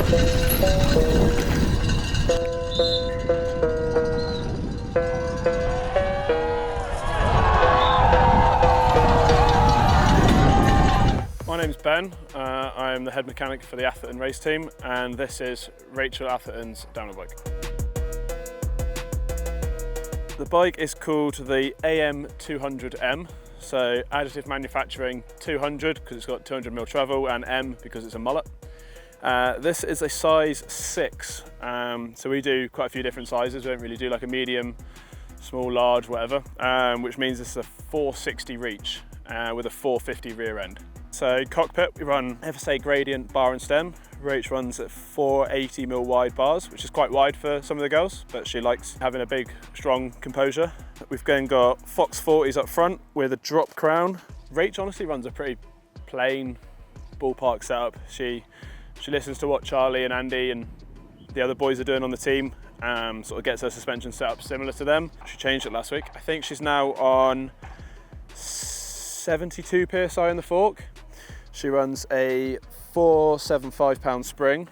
My name's Ben, I'm the head mechanic for the Atherton race team, and this is Rachel Atherton's downhill bike. The bike is called the AM.200.M, so additive manufacturing 200 because it's got 200mm travel, and M because it's a mullet. This is a size 6, so we do quite a few different sizes. We don't really do like a medium, small, large, whatever, which means it's a 460 reach with a 450 rear end. So cockpit, we run FSA gradient bar and stem. Rach runs at 480mm wide bars, which is quite wide for some of the girls, but she likes having a big, strong composure. We've then got Fox 40s up front with a drop crown. Rach honestly runs a pretty plain ballpark setup. She listens to what Charlie and Andy and the other boys are doing on the team, sort of gets her suspension set up similar to them. She changed it last week. I think she's now on 72 PSI in the fork. She runs a 475 pound spring.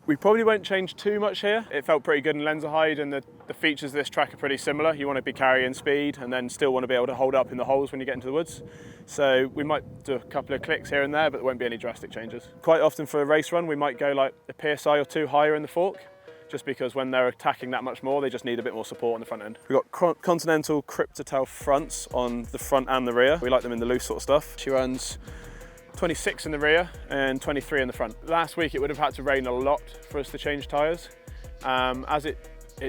We probably won't change too much here. It felt pretty good in Lenzerheide, and the features of this track are pretty similar. You want to be carrying speed and then still want to be able to hold up in the holes when you get into the woods. So we might do a couple of clicks here and there, but there won't be any drastic changes. Quite often for a race run, we might go like a PSI or 2 higher in the fork, just because when they're attacking that much more, they just need a bit more support on the front end. We've got Continental Cryptotel fronts on the front and the rear. We like them in the loose sort of stuff. She runs 26 in the rear and 23 in the front. Last week it would have had to rain a lot for us to change tyres. As it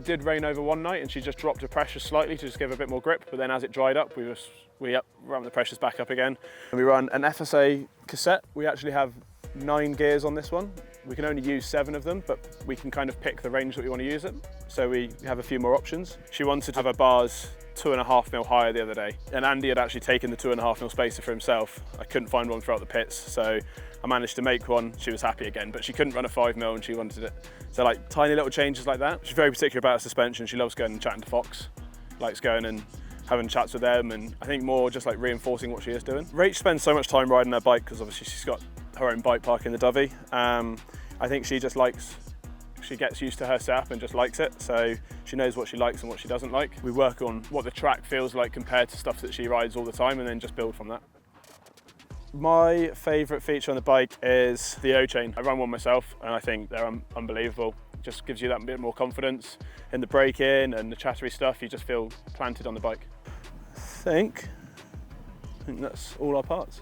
did rain over one night, and she just dropped her pressure slightly to just give a bit more grip, but then as it dried up, we ramped the pressures back up again. And we run an FSA cassette. We actually have 9 gears on this one. We can only use 7 of them, but we can kind of pick the range that we want to use it. So we have a few more options. She wanted to have her bars 2.5mm higher the other day, and Andy had actually taken the 2.5mm spacer for himself. I couldn't find one throughout the pits, so I managed to make one. She was happy again, but she couldn't run a 5mm and she wanted it. So like tiny little changes like that. She's very particular about her suspension. She loves going and chatting to Fox, likes going and having chats with them, and I think more just like reinforcing what she is doing. Rach spends so much time riding her bike because obviously she's got her own bike park in the Dovey. I think she gets used to her setup and just likes it, so she knows what she likes and what she doesn't like. We work on what the track feels like compared to stuff that she rides all the time, and then just build from that. My favourite feature on the bike is the O-chain. I run one myself and I think they're unbelievable. It just gives you that bit more confidence in the braking and the chattery stuff. You just feel planted on the bike. I think that's all our parts.